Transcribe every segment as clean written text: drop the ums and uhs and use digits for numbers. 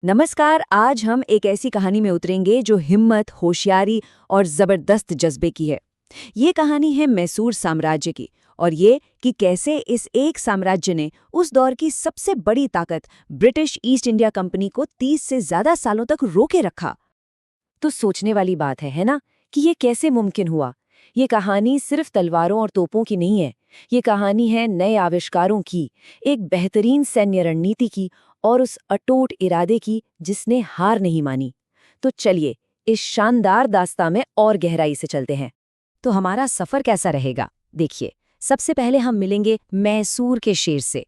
नमस्कार। आज हम एक ऐसी कहानी में उतरेंगे जो हिम्मत, होशियारी और जबरदस्त जज्बे की है। ये कहानी है मैसूर साम्राज्य की, और ये कि कैसे इस एक साम्राज्य ने उस दौर की सबसे बड़ी ताकत ब्रिटिश ईस्ट इंडिया कंपनी को 30 से ज्यादा सालों तक रोके रखा। तो सोचने वाली बात है ना, कि ये कैसे मुमकिन हुआ। ये कहानी सिर्फ तलवारों और तोपों की नहीं है। ये कहानी है नए आविष्कारों की, एक बेहतरीन सैन्य रणनीति की और उस अटूट इरादे की जिसने हार नहीं मानी। तो चलिए इस शानदार दास्तां में और गहराई से चलते हैं। तो हमारा सफर कैसा रहेगा, देखिए। सबसे पहले हम मिलेंगे मैसूर के शेर से।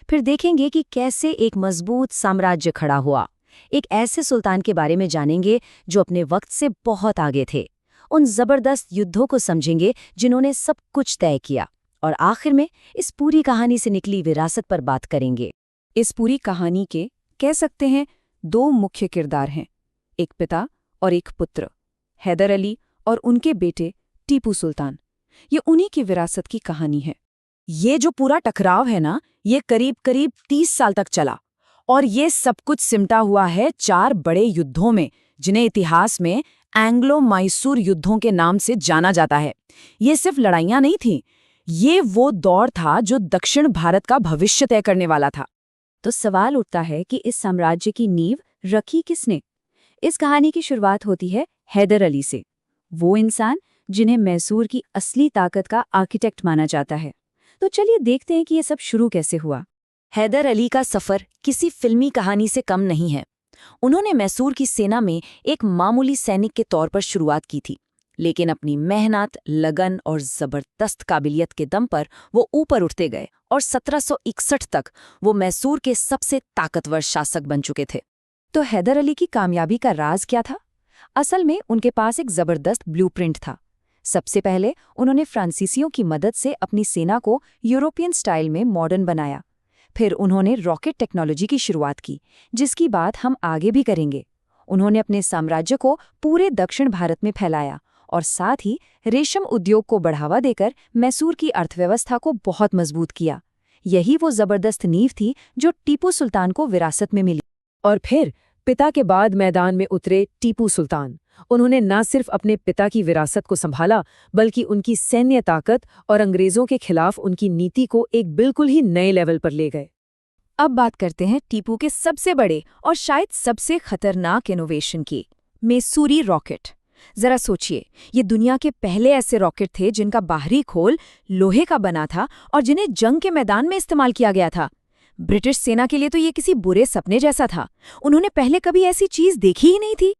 फिर देखेंगे कि कैसे एक मजबूत साम्राज्य खड़ा हुआ। एक ऐसे सुल्तान के बारे में जानेंगे जो अपने वक्त से बहुत आगे थे। उन जबरदस्त युद्धों को समझेंगे जिन्होंने सब कुछ तय किया। और आखिर में इस पूरी कहानी से निकली विरासत पर बात करेंगे। इस पूरी कहानी के, कह सकते हैं, दो मुख्य किरदार हैं, एक पिता और एक पुत्र, हैदर अली और उनके बेटे टीपू सुल्तान। ये उन्हीं की विरासत की कहानी है। ये जो पूरा टकराव है ना, ये करीब करीब 30 साल तक चला, और ये सब कुछ सिमटा हुआ है 4 बड़े युद्धों में, जिन्हें इतिहास में एंग्लो मैसूर युद्धों के नाम से जाना जाता है। ये सिर्फ लड़ाइयां नहीं थीं, ये वो दौर था जो दक्षिण भारत का भविष्य तय करने वाला था। तो सवाल उठता है कि इस साम्राज्य की नींव रखी किसने? इस कहानी की शुरुआत होती है हैदर अली से, वो इंसान जिन्हें मैसूर की असली ताकत का आर्किटेक्ट माना जाता है। तो चलिए देखते हैं कि ये सब शुरू कैसे हुआ। हैदर अली का सफर किसी फिल्मी कहानी से कम नहीं है। उन्होंने मैसूर की सेना में एक मामूली सैनिक के तौर पर शुरुआत की थी, लेकिन अपनी मेहनत, लगन और जबरदस्त काबिलियत के दम पर वो ऊपर उठते गए और 1761 तक वो मैसूर के सबसे ताकतवर शासक बन चुके थे। तो हैदर अली की कामयाबी का राज क्या था? असल में उनके पास एक जबरदस्त ब्लूप्रिंट था। सबसे पहले उन्होंने फ्रांसीसियों की मदद से अपनी सेना को यूरोपियन स्टाइल में मॉडर्न बनाया। फिर उन्होंने रॉकेट टेक्नोलॉजी की शुरुआत की, जिसकी बात हम आगे भी करेंगे। उन्होंने अपने साम्राज्य को पूरे दक्षिण भारत में फैलाया और साथ ही रेशम उद्योग को बढ़ावा देकर मैसूर की अर्थव्यवस्था को बहुत मजबूत किया। यही वो जबरदस्त नींव थी जो टीपू सुल्तान को विरासत में मिली। और फिर पिता के बाद मैदान में उतरे टीपू सुल्तान। उन्होंने न सिर्फ अपने पिता की विरासत को संभाला, बल्कि उनकी सैन्य ताकत और अंग्रेजों के खिलाफ उनकी नीति को एक बिल्कुल ही नए लेवल पर ले गए। अब बात करते हैं टीपू के सबसे बड़े और शायद सबसे खतरनाक इनोवेशन की, मैसूरी रॉकेट। जरा सोचिए, ये दुनिया के पहले ऐसे रॉकेट थे जिनका बाहरी खोल लोहे का बना था और जिन्हें जंग के मैदान में इस्तेमाल किया गया था। ब्रिटिश सेना के लिए तो ये किसी बुरे सपने जैसा था। उन्होंने पहले कभी ऐसी चीज देखी ही नहीं थी।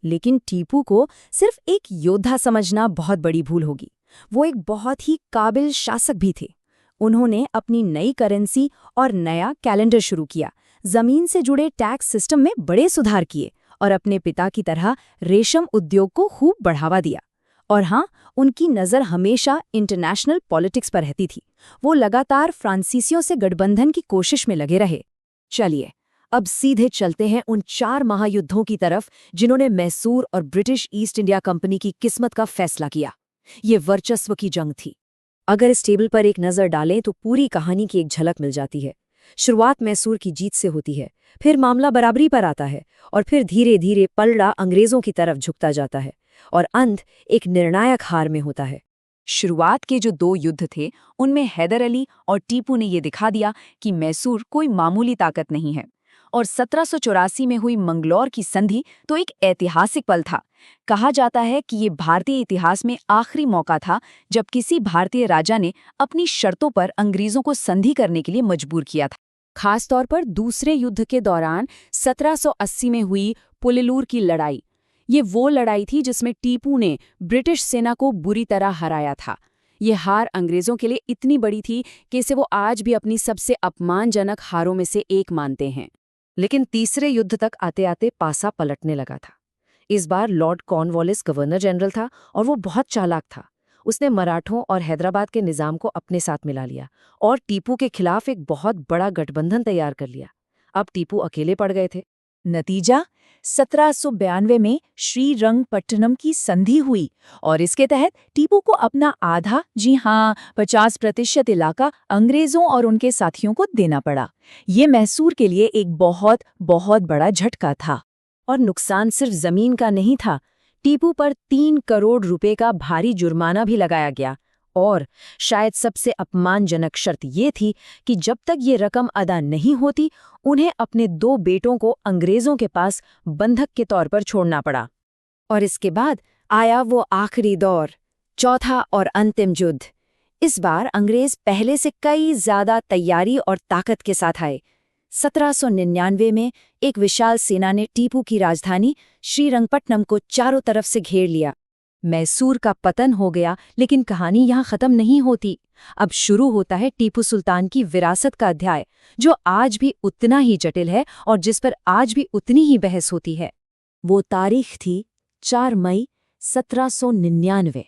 लेकिन टीपू को सिर्फ एक योद्धा समझना बहुत बड़ी भूल होगी। वो एक बहुत ही काबिल शासक भी थे। उन्होंने अपनी नई करेंसी और नया कैलेंडर शुरू किया, जमीन से जुड़े टैक्स सिस्टम में बड़े सुधार किए और अपने पिता की तरह रेशम उद्योग को खूब बढ़ावा दिया। और हाँ, उनकी नज़र हमेशा इंटरनेशनल पॉलिटिक्स पर रहती थी। वो लगातार फ्रांसीसियों से गठबंधन की कोशिश में लगे रहे। चलिए अब सीधे चलते हैं उन 4 महायुद्धों की तरफ जिन्होंने मैसूर और ब्रिटिश ईस्ट इंडिया कंपनी की किस्मत का फैसला किया। ये वर्चस्व की जंग थी। अगर इस टेबल पर एक नज़र डालें तो पूरी कहानी की एक झलक मिल जाती है। शुरुआत मैसूर की जीत से होती है, फिर मामला बराबरी पर आता है, और फिर धीरे धीरे पलड़ा अंग्रेजों की तरफ झुकता जाता है, और अंत एक निर्णायक हार में होता है। शुरुआत के जो 2 युद्ध थे, उनमें हैदर अली और टीपू ने ये दिखा दिया कि मैसूर कोई मामूली ताकत नहीं है। और 1784 में हुई मंगलौर की संधि तो एक ऐतिहासिक पल था। कहा जाता है कि ये भारतीय इतिहास में आखिरी मौका था जब किसी भारतीय राजा ने अपनी शर्तों पर अंग्रेजों को संधि करने के लिए मजबूर किया था। खास तौर पर दूसरे युद्ध के दौरान 1780 में हुई पुलिलूर की लड़ाई। ये वो लड़ाई थी जिसमें टीपू ने ब्रिटिश सेना को बुरी तरह हराया था। ये हार अंग्रेजों के लिए इतनी बड़ी थी कि इसे वो आज भी अपनी सबसे अपमानजनक हारों में से एक मानते हैं। लेकिन तीसरे युद्ध तक आते आते पासा पलटने लगा था। इस बार लॉर्ड कॉर्नवालिस गवर्नर जनरल था और वो बहुत चालाक था। उसने मराठों और हैदराबाद के निजाम को अपने साथ मिला लिया और टीपू के खिलाफ एक बहुत बड़ा गठबंधन तैयार कर लिया। अब टीपू अकेले पड़ गए थे। नतीजा, 1792 में श्रीरंगपट्टनम की संधि हुई और इसके तहत टीपू को अपना आधा, जी हाँ 50% इलाका अंग्रेजों और उनके साथियों को देना पड़ा। ये मैसूर के लिए एक बहुत बहुत बड़ा झटका था। और नुकसान सिर्फ जमीन का नहीं था, टीपू पर 3 करोड़ रुपए का भारी जुर्माना भी लगाया गया। और शायद सबसे अपमानजनक शर्त ये थी कि जब तक ये रकम अदा नहीं होती, उन्हें अपने 2 बेटों को अंग्रेजों के पास बंधक के तौर पर छोड़ना पड़ा। और इसके बाद आया वो आखिरी दौर, चौथा और अंतिम युद्ध। इस बार अंग्रेज पहले से कई ज्यादा तैयारी और ताकत के साथ आए। 1799 में एक विशाल सेना ने टीपू की राजधानी श्रीरंगपट्टनम को चारों तरफ से घेर लिया। मैसूर का पतन हो गया, लेकिन कहानी यहाँ खत्म नहीं होती। अब शुरू होता है टीपू सुल्तान की विरासत का अध्याय, जो आज भी उतना ही जटिल है और जिस पर आज भी उतनी ही बहस होती है। वो तारीख थी 4 मई 1799।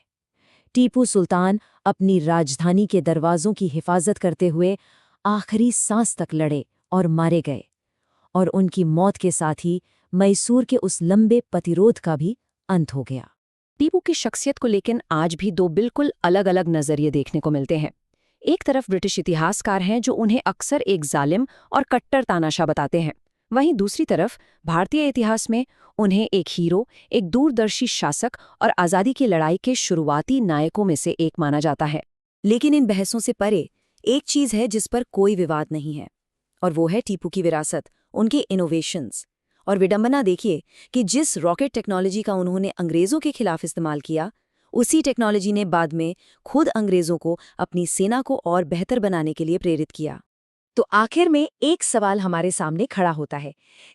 टीपू सुल्तान अपनी राजधानी के दरवाजों की हिफाजत करते हुए आखिरी सांस तक लड़े और मारे गए, और उनकी मौत के साथ ही मैसूर के उस लंबे प्रतिरोध का भी अंत हो गया। टीपू की शख्सियत को लेकिन आज भी 2 बिल्कुल अलग-अलग नजरिए देखने को मिलते हैं। एक तरफ ब्रिटिश इतिहासकार हैं जो उन्हें अक्सर एक जालिम और कट्टर तानाशाह बताते हैं। वहीं दूसरी तरफ भारतीय इतिहास में उन्हें एक हीरो, एक दूरदर्शी शासक और आज़ादी की लड़ाई के शुरुआती नायकों में से एक माना जाता है। लेकिन इन बहसों से परे एक चीज़ है जिस पर कोई विवाद नहीं है, और वो है टीपू की विरासत, उनके इनोवेशंस। और विडंबना देखिए कि जिस रॉकेट टेक्नोलॉजी का उन्होंने अंग्रेज़ों के खिलाफ इस्तेमाल किया, उसी टेक्नोलॉजी ने बाद में खुद अंग्रेज़ों को अपनी सेना को और बेहतर बनाने के लिए प्रेरित किया। तो आखिर में एक सवाल हमारे सामने खड़ा होता है,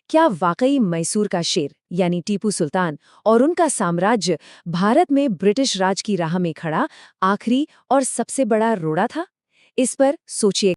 क्या वाकई मैसूर का शेर यानी टीपू सुल्तान और उनका साम्राज्य भारत में ब्रिटिश राज की राह में खड़ा आखिरी और सबसे बड़ा रोड़ा था? इस पर सोचिए।